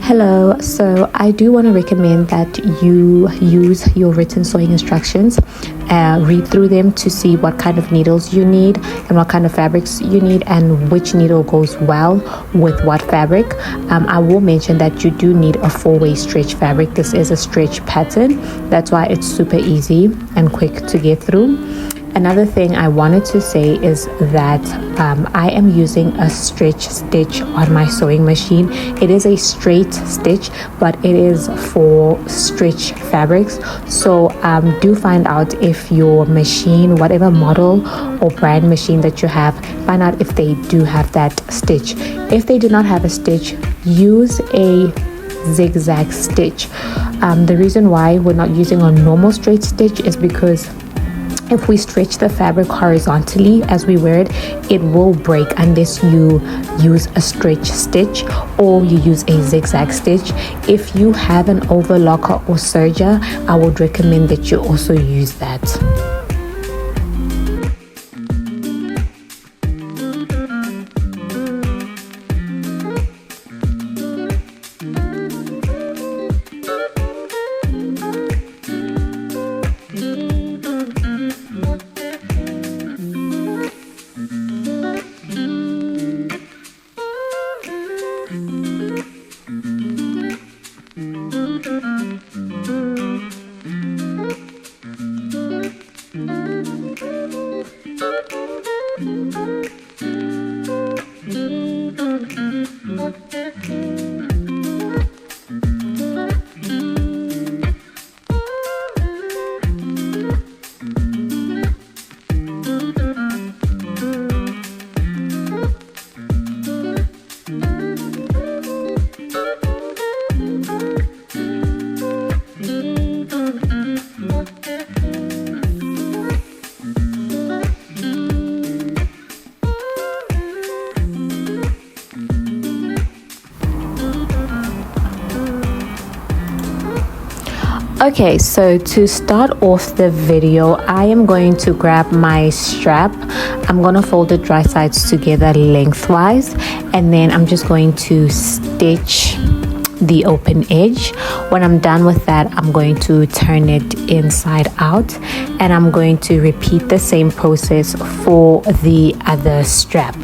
Hello, so I do want to recommend that you use your written sewing instructions, read through them to see what kind of needles you need and what kind of fabrics you need and which needle goes well with what fabric. I will mention that you do need a 4-way stretch fabric. This is a stretch pattern, that's why it's super easy and quick to get through. Another thing I wanted to say is that I am using a stretch stitch on my sewing machine. It is a straight stitch, but it is for stretch fabrics. So do find out if your machine, whatever model or brand machine that you have, find out if they do have that stitch. If they do not have a stitch, use a zigzag stitch. The reason why we're not using a normal straight stitch is because if we stretch the fabric horizontally as we wear it, it will break unless you use a stretch stitch or you use a zigzag stitch. If you have an overlocker or serger, I would recommend that you also use that. Okay, so to start off the video, I am going to grab my strap. I'm going to fold the dry sides together lengthwise, and then I'm just going to stitch the open edge. When I'm done with that, I'm going to turn it inside out, and I'm going to repeat the same process for the other strap.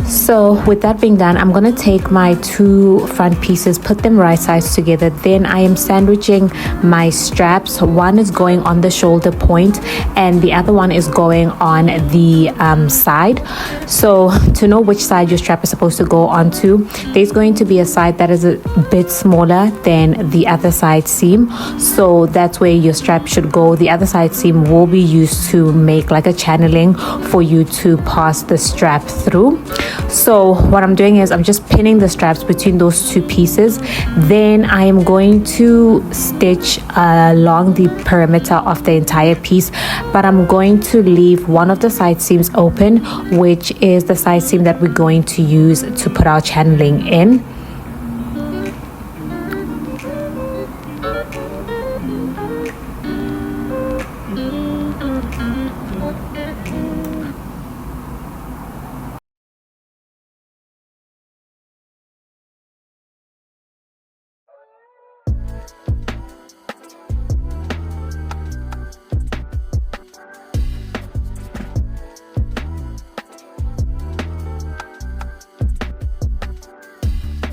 So with that being done, I'm going to take my two front pieces, put them right sides together. Then I am sandwiching my straps. One is going on the shoulder point and the other one is going on the side. So to know which side your strap is supposed to go onto, there's going to be a side that is a bit smaller than the other side seam. So that's where your strap should go. The other side seam will be used to make like a channeling for you to pass the strap through. So what I'm doing is I'm just pinning the straps between those two pieces. Then I am going to stitch along the perimeter of the entire piece, but I'm going to leave one of the side seams open, which is the side seam that we're going to use to put our channeling in. So, with that being done, I'm gonna take my two front pieces, put them right sides together. Then I am sandwiching my straps. One is going on the shoulder point and the other one is going on the side. So to know which side your strap is supposed to go onto, there's going to be a side that is a bit smaller than the other side seam. So that's where your strap should go. The other side seam will be used to make like a channeling for you to pass the strap through. So what I'm doing is I'm just pinning the straps between those two pieces. Then I am going to leave one of the side seams open, which is the side seam that we're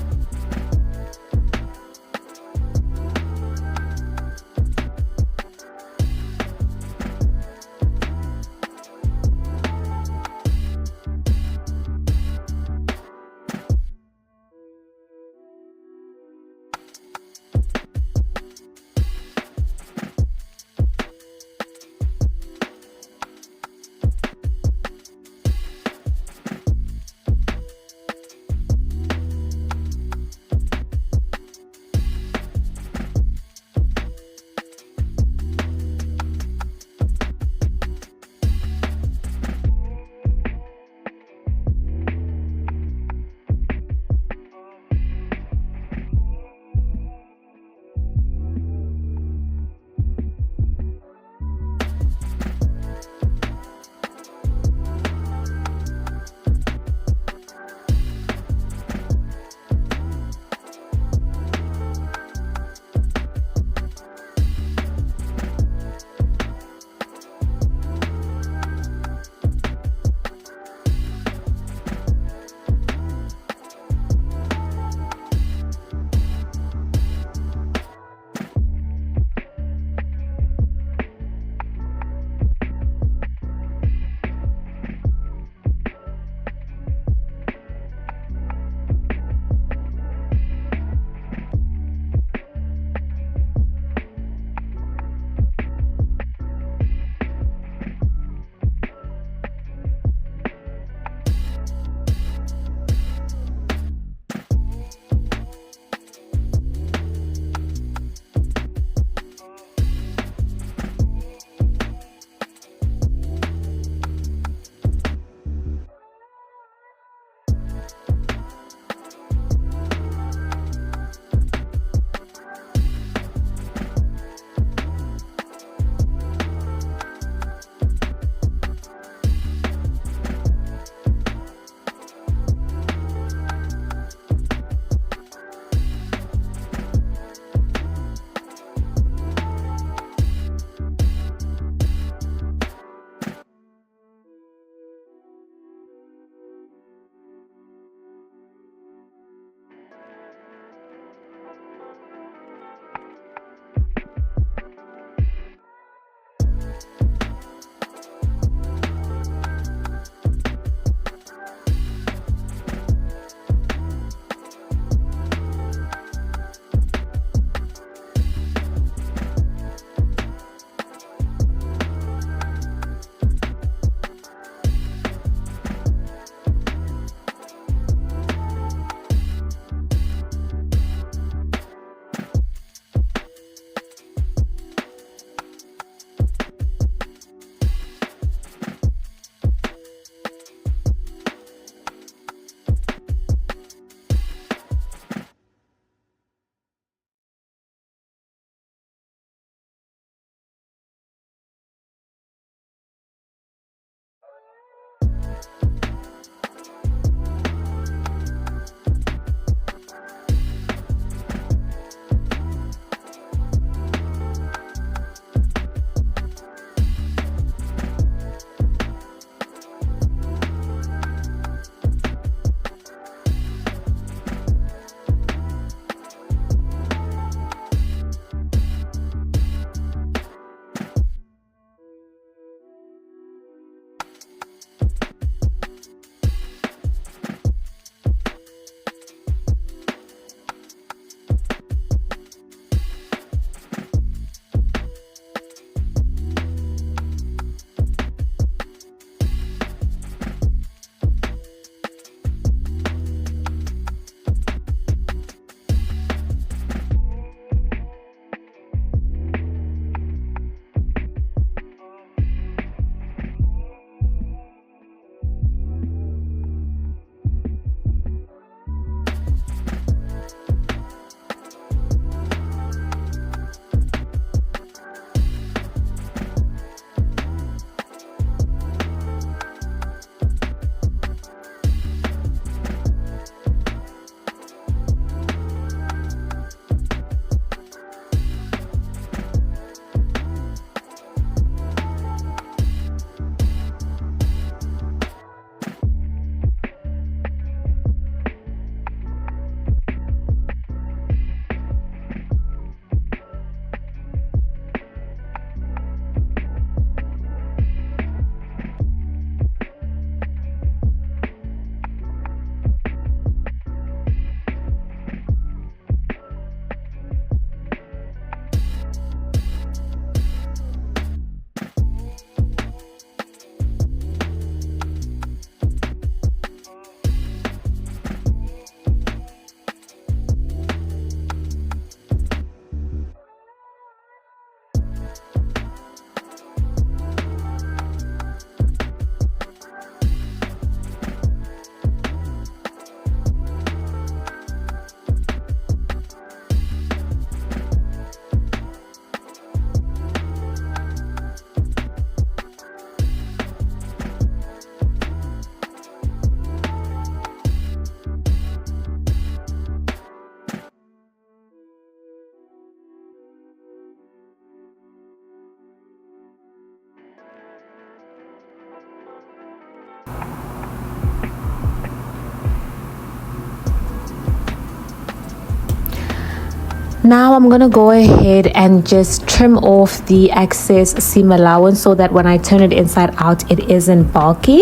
going to use to put our channeling in. Now I'm gonna go ahead and just trim off the excess seam allowance so that when I turn it inside out, it isn't bulky.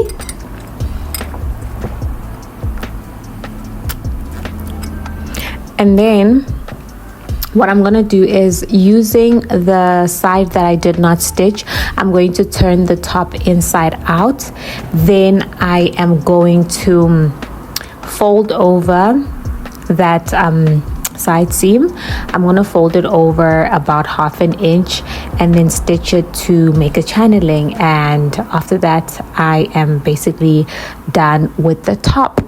And then what I'm gonna do is, using the side that I did not stitch, I'm going to turn the top inside out. Then I am going to fold over that side seam. I'm gonna fold it over about 1/2 inch and then stitch it to make a channeling, and after that I am basically done with the top.